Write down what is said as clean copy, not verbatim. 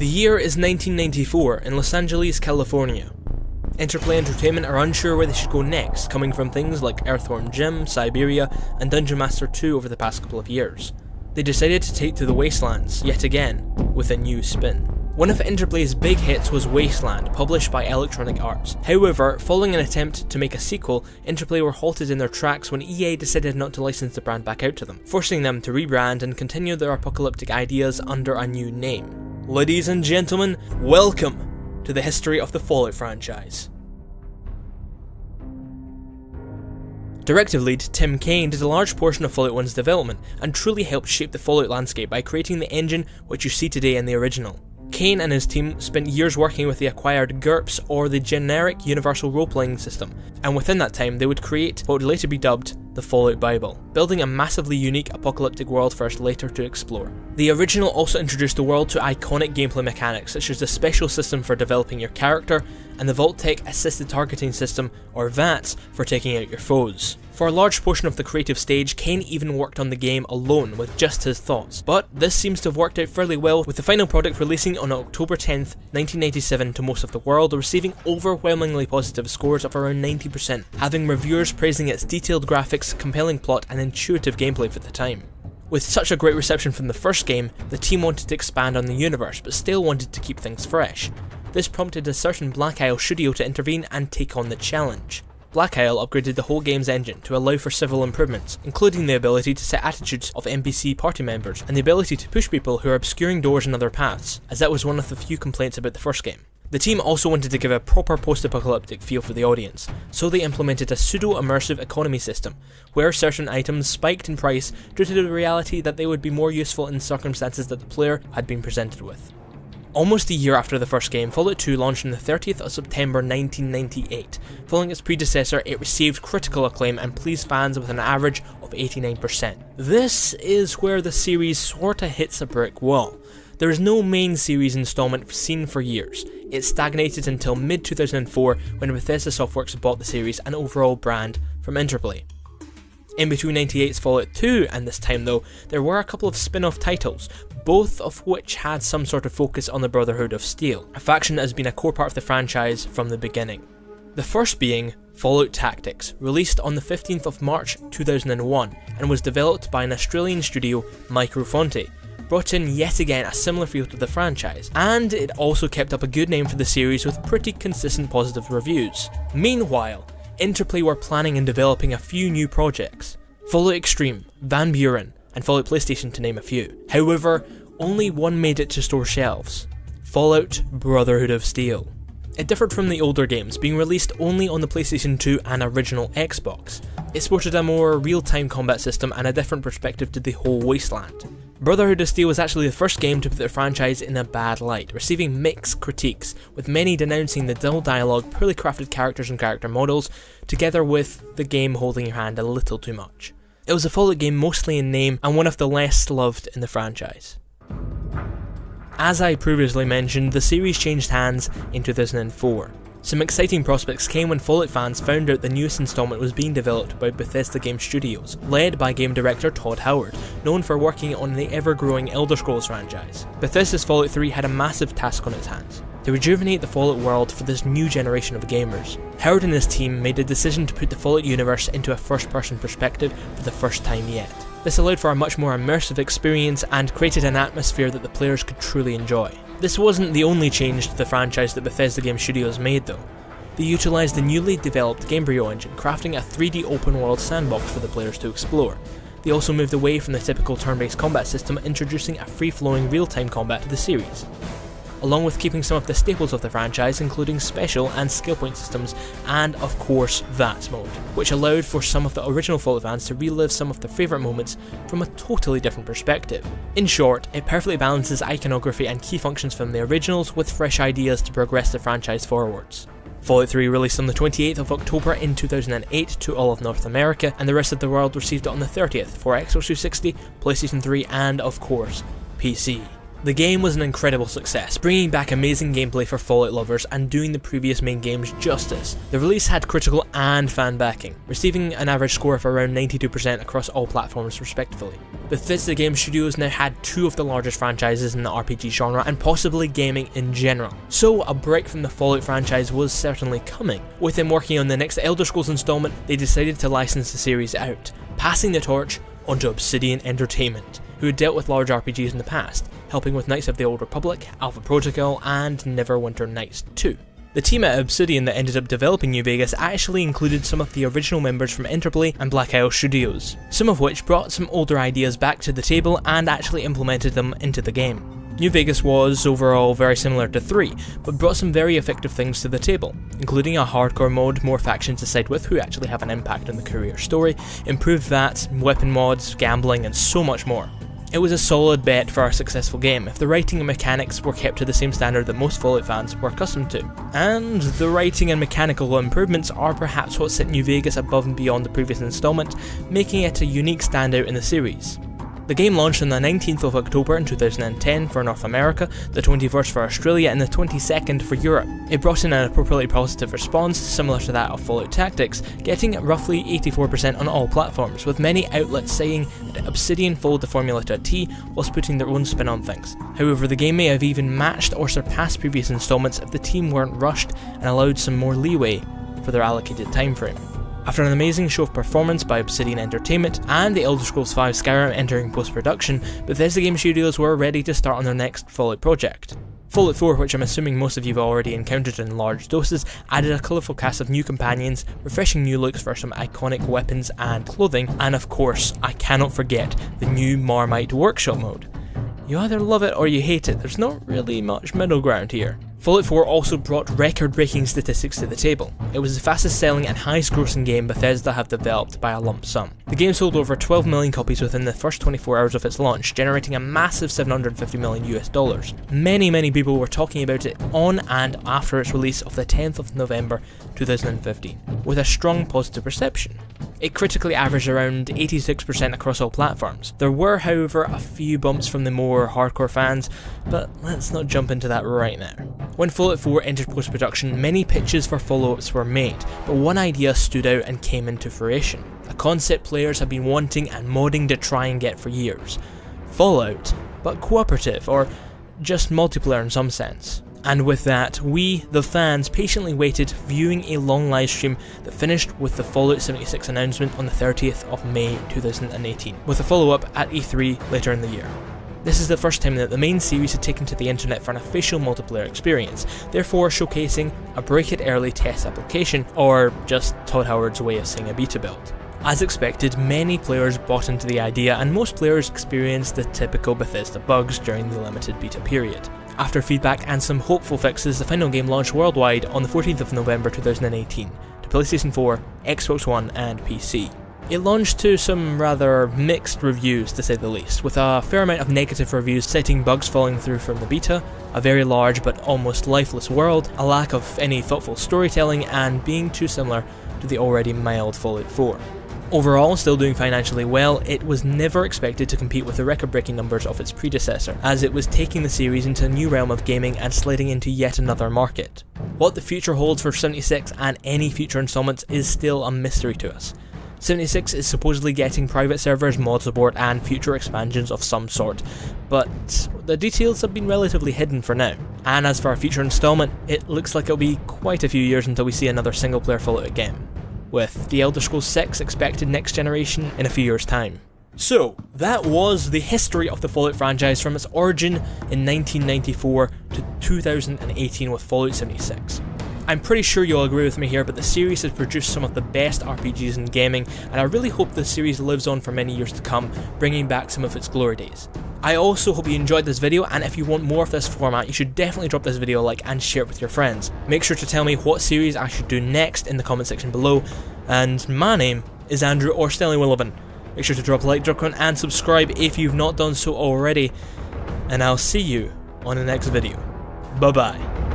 The year is 1994 in Los Angeles, California. Interplay Entertainment are unsure where they should go next, coming from things like Earthworm Jim, Siberia, and Dungeon Master 2 over the past couple of years. They decided to take to the Wastelands, yet again, with a new spin. One of Interplay's big hits was Wasteland, published by Electronic Arts. However, following an attempt to make a sequel, Interplay were halted in their tracks when EA decided not to license the brand back out to them, forcing them to rebrand and continue their apocalyptic ideas under a new name. Ladies and gentlemen, welcome to the history of the Fallout franchise. Directive lead Tim Cain did a large portion of Fallout 1's development and truly helped shape the Fallout landscape by creating the engine which you see today in the original. Cain and his team spent years working with the acquired GURPS, or the Generic Universal Role-Playing System, and within that time they would create what would later be dubbed the Fallout Bible, building a massively unique apocalyptic world for us later to explore. The original also introduced the world to iconic gameplay mechanics such as the special system for developing your character, and the Vault-Tec Assisted Targeting System, or VATS, for taking out your foes. For a large portion of the creative stage, Cain even worked on the game alone with just his thoughts, but this seems to have worked out fairly well, with the final product releasing on October 10th, 1997 to most of the world, receiving overwhelmingly positive scores of around 90%, having reviewers praising its detailed graphics, compelling plot, and intuitive gameplay for the time. With such a great reception from the first game, the team wanted to expand on the universe, but still wanted to keep things fresh. This prompted a certain Black Isle studio to intervene and take on the challenge. Black Isle upgraded the whole game's engine to allow for several improvements, including the ability to set attitudes of NPC party members, and the ability to push people who are obscuring doors and other paths, as that was one of the few complaints about the first game. The team also wanted to give a proper post-apocalyptic feel for the audience, so they implemented a pseudo-immersive economy system, where certain items spiked in price due to the reality that they would be more useful in circumstances that the player had been presented with. Almost a year after the first game, Fallout 2 launched on the 30th of September 1998. Following its predecessor, it received critical acclaim and pleased fans with an average of 89%. This is where the series sorta hits a brick wall. There is no main series installment seen for years. It stagnated until mid-2004 when Bethesda Softworks bought the series and overall brand from Interplay. In between 98's Fallout 2 and this time though, there were a couple of spin-off titles, both of which had some sort of focus on the Brotherhood of Steel, a faction that has been a core part of the franchise from the beginning. The first being Fallout Tactics, released on the 15th of March 2001 and was developed by an Australian studio, Microfonte, brought in yet again a similar feel to the franchise, and it also kept up a good name for the series with pretty consistent positive reviews. Meanwhile, Interplay were planning and developing a few new projects: Fallout Extreme, Van Buren, and Fallout PlayStation to name a few. However, only one made it to store shelves: Fallout Brotherhood of Steel. It differed from the older games, being released only on the PlayStation 2 and original Xbox. It sported a more real-time combat system and a different perspective to the whole Wasteland. Brotherhood of Steel was actually the first game to put the franchise in a bad light, receiving mixed critiques, with many denouncing the dull dialogue, poorly crafted characters and character models, together with the game holding your hand a little too much. It was a Fallout game mostly in name and one of the less loved in the franchise. As I previously mentioned, the series changed hands in 2004. Some exciting prospects came when Fallout fans found out the newest installment was being developed by Bethesda Game Studios, led by game director Todd Howard, known for working on the ever-growing Elder Scrolls franchise. Bethesda's Fallout 3 had a massive task on its hands: to rejuvenate the Fallout world for this new generation of gamers. Howard and his team made the decision to put the Fallout universe into a first-person perspective for the first time yet. This allowed for a much more immersive experience and created an atmosphere that the players could truly enjoy. This wasn't the only change to the franchise that Bethesda Game Studios made though. They utilised the newly developed Gamebryo engine, crafting a 3D open world sandbox for the players to explore. They also moved away from the typical turn-based combat system, introducing a free-flowing real-time combat to the series, along with keeping some of the staples of the franchise, including special and skill point systems, and of course VATS mode, which allowed for some of the original Fallout fans to relive some of their favourite moments from a totally different perspective. In short, it perfectly balances iconography and key functions from the originals with fresh ideas to progress the franchise forwards. Fallout 3 released on the 28th of October in 2008 to all of North America, and the rest of the world received it on the 30th for Xbox 360, PlayStation 3 and of course, PC. The game was an incredible success, bringing back amazing gameplay for Fallout lovers and doing the previous main games justice. The release had critical and fan backing, receiving an average score of around 92% across all platforms respectively. Bethesda Game Studios now had two of the largest franchises in the RPG genre and possibly gaming in general. So a break from the Fallout franchise was certainly coming. With them working on the next Elder Scrolls installment, they decided to license the series out, passing the torch onto Obsidian Entertainment, who had dealt with large RPGs in the past, helping with Knights of the Old Republic, Alpha Protocol, and Neverwinter Nights 2. The team at Obsidian that ended up developing New Vegas actually included some of the original members from Interplay and Black Isle Studios, some of which brought some older ideas back to the table and actually implemented them into the game. New Vegas was overall very similar to 3, but brought some very effective things to the table, including a hardcore mode, more factions to side with who actually have an impact on the career story, improved VATs, weapon mods, gambling, and so much more. It was a solid bet for a successful game if the writing and mechanics were kept to the same standard that most Fallout fans were accustomed to. And the writing and mechanical improvements are perhaps what set New Vegas above and beyond the previous installment, making it a unique standout in the series. The game launched on the 19th of October in 2010 for North America, the 21st for Australia, and the 22nd for Europe. It brought in an appropriately positive response, similar to that of Fallout Tactics, getting roughly 84% on all platforms, with many outlets saying that Obsidian followed the formula to a T whilst putting their own spin on things. However, the game may have even matched or surpassed previous installments if the team weren't rushed and allowed some more leeway for their allocated time frame. After an amazing show of performance by Obsidian Entertainment and the Elder Scrolls V Skyrim entering post-production, Bethesda Game Studios were ready to start on their next Fallout project. Fallout 4, which I'm assuming most of you have already encountered in large doses, added a colourful cast of new companions, refreshing new looks for some iconic weapons and clothing, and of course, I cannot forget the new Marmite Workshop mode. You either love it or you hate it, there's not really much middle ground here. Fallout 4 also brought record-breaking statistics to the table. It was the fastest selling and highest grossing game Bethesda have developed by a lump sum. The game sold over 12 million copies within the first 24 hours of its launch, generating a massive $750 million US. Many people were talking about it on and after its release of the 10th of November 2015, with a strong positive reception. It critically averaged around 86% across all platforms. There were, however, a few bumps from the more hardcore fans, but let's not jump into that right now. When Fallout 4 entered post-production, many pitches for follow-ups were made, but one idea stood out and came into fruition. A concept players have been wanting and modding to try and get for years. Fallout, but cooperative, or just multiplayer in some sense. And with that, we, the fans, patiently waited, viewing a long livestream that finished with the Fallout 76 announcement on the 30th of May 2018, with a follow-up at E3 later in the year. This is the first time that the main series had taken to the internet for an official multiplayer experience, therefore showcasing a break-it-early test application, or just Todd Howard's way of saying a beta build. As expected, many players bought into the idea, and most players experienced the typical Bethesda bugs during the limited beta period. After feedback and some hopeful fixes, the final game launched worldwide on the 14th of November 2018 to PlayStation 4, Xbox One and PC. It launched to some rather mixed reviews to say the least, with a fair amount of negative reviews citing bugs falling through from the beta, a very large but almost lifeless world, a lack of any thoughtful storytelling, and being too similar to the already mild Fallout 4. Overall, still doing financially well, it was never expected to compete with the record-breaking numbers of its predecessor, as it was taking the series into a new realm of gaming and sliding into yet another market. What the future holds for 76 and any future installments is still a mystery to us. 76 is supposedly getting private servers, mod support and future expansions of some sort, but the details have been relatively hidden for now. And as for our future installment, it looks like it'll be quite a few years until we see another single-player Fallout game, with the Elder Scrolls 6 expected next generation in a few years' time. So, that was the history of the Fallout franchise from its origin in 1994 to 2018 with Fallout 76. I'm pretty sure you'll agree with me here, but the series has produced some of the best RPGs in gaming, and I really hope the series lives on for many years to come, bringing back some of its glory days. I also hope you enjoyed this video, and if you want more of this format, you should definitely drop this video a like and share it with your friends. Make sure to tell me what series I should do next in the comment section below, and my name is Andrew or Stalli Willivan. Make sure to drop a like, drop a comment, and subscribe if you've not done so already, and I'll see you on the next video. Bye bye.